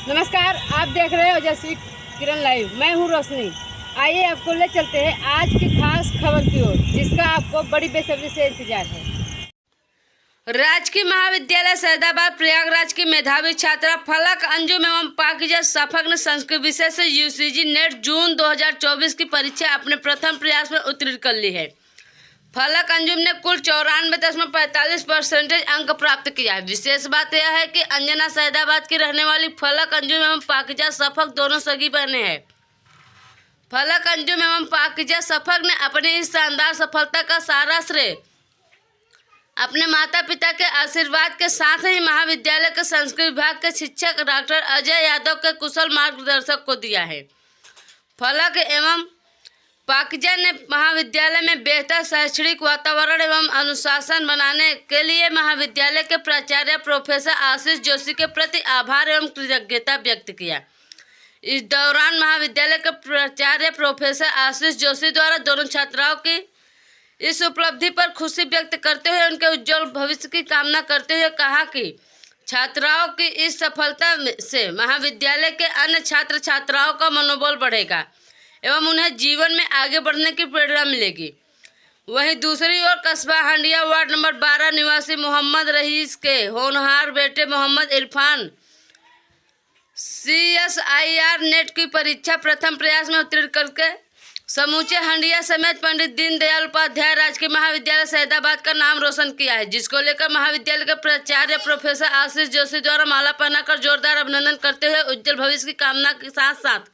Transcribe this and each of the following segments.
नमस्कार, आप देख रहे हो ओजस्वी किरण लाइव। मैं हूं रोशनी। आइए आपको ले चलते हैं आज की खास खबर की ओर, जिसका आपको बड़ी बेसब्री से इंतजार है। राजकीय महाविद्यालय सैदाबाद प्रयागराज की मेधावी छात्रा फलक अंजुम एवं पाकिजा सफक ने संस्कृत विषय से यूजीसी नेट जून 2024 की परीक्षा अपने प्रथम प्रयास में उत्तीर्ण कर ली है। फलक अंजुम ने कुल 94.45% अंक प्राप्त किया है। विशेष बात यह है कि अंजना सैदाबाद की रहने वाली फलक अंजुम एवं पाकिजा सफक दोनों सगी बहनें हैं। फलक अंजुम एवं पाकिजा सफक ने अपनी इस शानदार सफलता का सारा श्रेय अपने माता पिता के आशीर्वाद के साथ ही महाविद्यालय के संस्कृत विभाग के शिक्षक डॉक्टर अजय यादव के कुशल मार्गदर्शक को दिया है। फलक एवं पाकिजा ने महाविद्यालय में बेहतर शैक्षणिक वातावरण एवं अनुशासन बनाने के लिए महाविद्यालय के प्राचार्य प्रोफेसर आशीष जोशी के प्रति आभार एवं कृतज्ञता व्यक्त किया। इस दौरान महाविद्यालय के प्राचार्य प्रोफेसर आशीष जोशी द्वारा दोनों छात्राओं की इस उपलब्धि पर खुशी व्यक्त करते हुए उनके उज्जवल भविष्य की कामना करते हुए कहा कि छात्राओं की इस सफलता से महाविद्यालय के अन्य छात्र छात्राओं का मनोबल बढ़ेगा एवं उन्हें जीवन में आगे बढ़ने की प्रेरणा मिलेगी। वहीं दूसरी ओर कस्बा हंडिया वार्ड नंबर 12 निवासी मोहम्मद रईस के होनहार बेटे मोहम्मद इरफान CSIR नेट की परीक्षा प्रथम प्रयास में उत्तीर्ण करके समूचे हंडिया समेत पंडित दीनदयाल उपाध्याय राजकीय महाविद्यालय सैदाबाद का नाम रोशन किया है, जिसको लेकर महाविद्यालय के प्राचार्य प्रोफेसर आशीष जोशी द्वारा माला पहनाकर जोरदार अभिनंदन करते हुए उज्जवल भविष्य की कामना के साथ साथ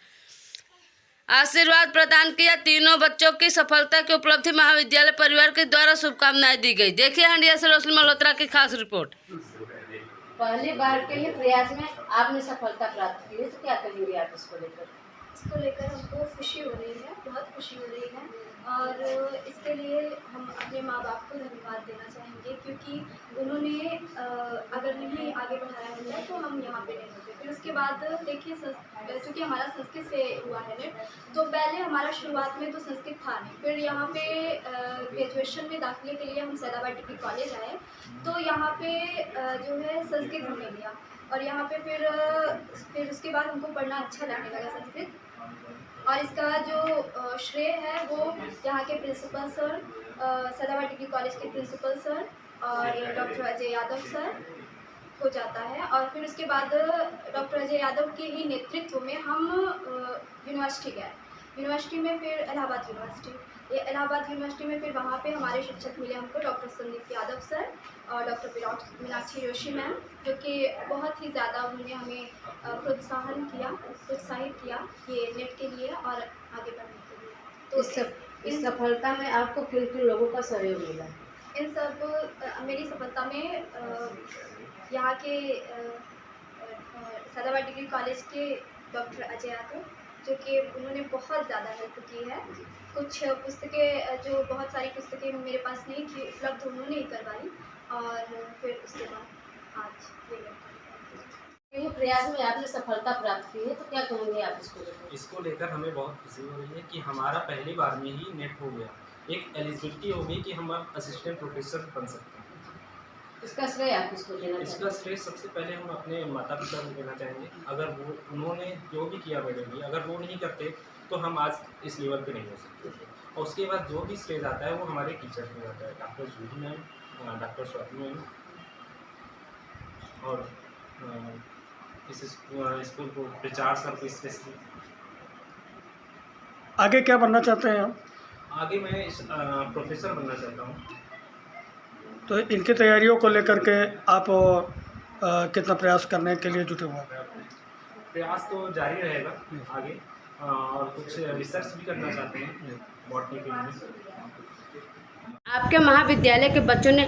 आशीर्वाद प्रदान किया। तीनों बच्चों की सफलता की उपलब्धि महाविद्यालय परिवार के द्वारा शुभकामनाएं दी गई। देखिए हंडिया से रोशनी मल्होत्रा की खास रिपोर्ट। पहली बार के लिए प्रयास में आपने सफलता प्राप्त की है, तो क्या कहेंगे आप इसको लेकर? इसको लेकर हमको खुशी हो रही है, बहुत खुशी हो रही है और इसके लिए हम अपने माँ बाप को धन्यवाद देना चाहेंगे, क्योंकि उन्होंने अगर नहीं आगे बढ़ाया होता तो हम यहाँ पे नहीं होते। फिर उसके बाद देखिए, चूँकि हमारा संस्कृत से हुआ है नेट, तो पहले हमारा शुरुआत में तो संस्कृत था नहीं। फिर यहाँ पे ग्रेजुएशन में दाखिले के लिए हम सैदाबाद डिग्री कॉलेज आए, तो यहाँ पे जो है संस्कृत हमने लिया और यहाँ पे फिर उसके बाद हमको पढ़ना अच्छा लगने लगा संस्कृत। और इसका जो श्रेय है वो यहाँ के principal sir, Saidabad degree college के प्रिंसिपल सर और डॉक्टर अजय यादव सर को जाता है। और फिर उसके बाद डॉक्टर अजय यादव के ही नेतृत्व में हम यूनिवर्सिटी गए। यूनिवर्सिटी में फिर इलाहाबाद यूनिवर्सिटी में फिर वहाँ पे हमारे शिक्षक मिले हमको, डॉक्टर संदीप यादव सर और डॉक्टर मीनाक्षी जोशी मैम, जो कि बहुत ही ज़्यादा उन्होंने हमें प्रोत्साहित किया ये नेट के लिए और आगे बढ़ने के लिए। तो इस सफलता में आपको किन किन लोगों का सहयोग मिला? इन सब मेरी सफलता में यहाँ के सैदाबाद डिग्री कॉलेज के डॉक्टर अजय यादव, जो कि उन्होंने बहुत ज़्यादा हेल्प की है। कुछ पुस्तकें, जो बहुत सारी पुस्तकें मेरे पास नहीं थी उपलब्ध, उन्होंने ही करवाई और फिर उसके बाद आज ये प्रयास में आपने सफलता प्राप्त की है, तो क्या कहेंगे आप इसको लेकर? इसको लेकर हमें बहुत खुशी हो रही है कि हमारा पहली बार में ही नेट हो गया, एक एलिजिबिलिटी हो गई कि हम अब असिस्टेंट प्रोफेसर बन सकते हैं। इसका श्रेय आप किसको देना चाहेंगे? इसका श्रेय सबसे पहले हम अपने माता पिता को देना चाहेंगे। अगर वो उन्होंने जो भी किया मेरे लिए, अगर वो नहीं करते तो हम आज इस लेवल पे नहीं हो सकते। और उसके बाद जो भी श्रेय आता है वो हमारे टीचर्स में जाता है, डॉक्टर जूही मैम, डॉक्टर स्वाति मैम और इस स्कूल को प्रचार सर को स्पेशली। आगे क्या बनना चाहते हैं आप? आगे मैं प्रोफेसर बनना चाहता हूँ। तो इनकी तैयारियों को लेकर के आप कितना प्रयास करने के लिए जुटे हुए हैं? प्रयास तो जारी रहेगा आगे और कुछ रिसर्च भी करना चाहते हैं बॉटनी के लिए। आपके महाविद्यालय के बच्चों ने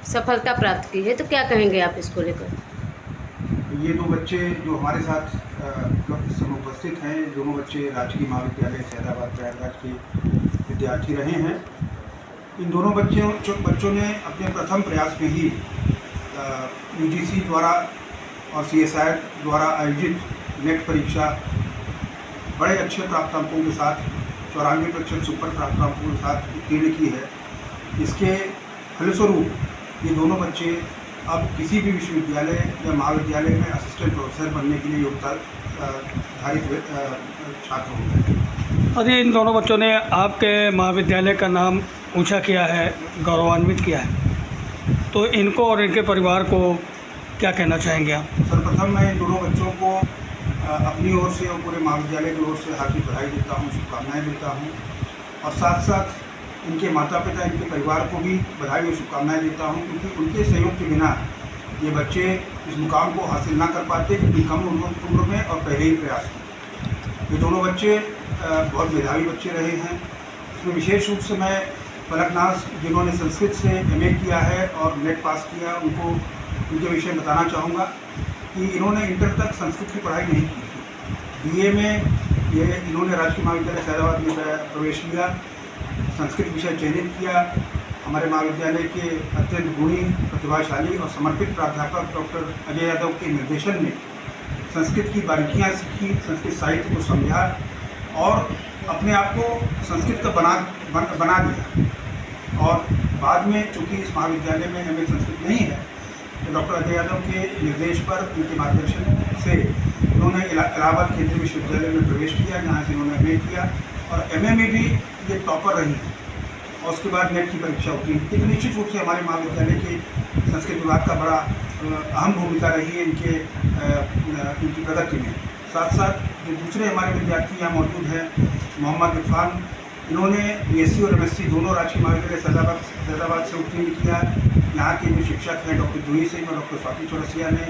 सफलता प्राप्त की है, तो क्या कहेंगे आप इसको लेकर? ये दो बच्चे जो हमारे साथ इस समय उपस्थित हैं, दोनों बच्चे राजकीय महाविद्यालय सैदाबाद प्रयागराज के विद्यार्थी रहे हैं। इन दोनों बच्चों ने अपने प्रथम प्रयास में ही UGC द्वारा और CSIR द्वारा आयोजित नेट परीक्षा बड़े अच्छे प्राप्तांकों के साथ 94% सुपर प्राप्तांकों के साथ उत्तीर्ण की है। इसके फलस्वरूप ये दोनों बच्चे अब किसी भी विश्वविद्यालय या महाविद्यालय में असिस्टेंट प्रोफेसर बनने के लिए योग्यता धारित छात्र हो गए। अरे इन दोनों बच्चों ने आपके महाविद्यालय का नाम ऊंचा किया है, गौरवान्वित किया है, तो इनको और इनके परिवार को क्या कहना चाहेंगे आप? सर्वप्रथम मैं इन दोनों बच्चों को अपनी ओर से और पूरे महाविद्यालय की ओर से हार्दिक बधाई देता हूँ, शुभकामनाएं देता हूँ, और साथ साथ इनके माता पिता, इनके परिवार को भी बधाई और शुभकामनाएं देता हूँ, क्योंकि उनके सहयोग के बिना ये बच्चे इस मुकाम को हासिल ना कर पाते इतनी कम उम्र में और पहले ही प्रयास में। ये दोनों बच्चे बहुत मेधावी बच्चे रहे हैं। इसमें विशेष रूप से मैं फलकनाज, जिन्होंने संस्कृत से MA किया है और नेट पास किया, उनको उनके विषय बताना चाहूँगा कि इन्होंने इंटर तक संस्कृत की पढ़ाई नहीं की थी। BA में इन्होंने राजकीय महाविद्यालय फैजाबाद में प्रवेश लिया, संस्कृत विषय चयनित किया। हमारे महाविद्यालय के अत्यंत गुणी, प्रतिभाशाली और समर्पित प्राध्यापक डॉक्टर अजय यादव के निर्देशन में संस्कृत की बारीकियाँ सीखी, संस्कृत साहित्य को समझा और अपने आप को संस्कृत का बना दिया। और बाद में चूँकि इस महाविद्यालय में MA संस्कृत नहीं है, तो डॉक्टर अजय यादव के निर्देश पर, उनके मार्गदर्शन से उन्होंने इलाहाबाद केंद्रीय विश्वविद्यालय में प्रवेश किया, जहाँ से उन्होंने MA किया और MA में भी ये टॉपर रही है और उसके बाद नेट की परीक्षा उत्तीर्ण की। तो निश्चित रूप से हमारे महाविद्यालय के संस्कृत विभाग का बड़ा अहम भूमिका रही है इनकी प्रगति में। साथ साथ जो दूसरे हमारे विद्यार्थी यहाँ मौजूद हैं, मोहम्मद इरफान, इन्होंने BSc और MSc दोनों राजकीय महाविद्यालय फैजाबाद से उत्तीर्ण किया। यहाँ के जो शिक्षक हैं डॉक्टर जूही सिंह और डॉक्टर स्वाति चौरसिया ने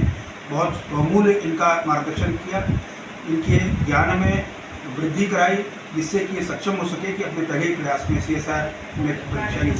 बहुत बहुमूल्य इनका मार्गदर्शन किया, इनके ज्ञान में वृद्धि कराई, जिससे कि ये सक्षम हो सके कि अपने पहले प्रयास में CSIR नेट परीक्षा की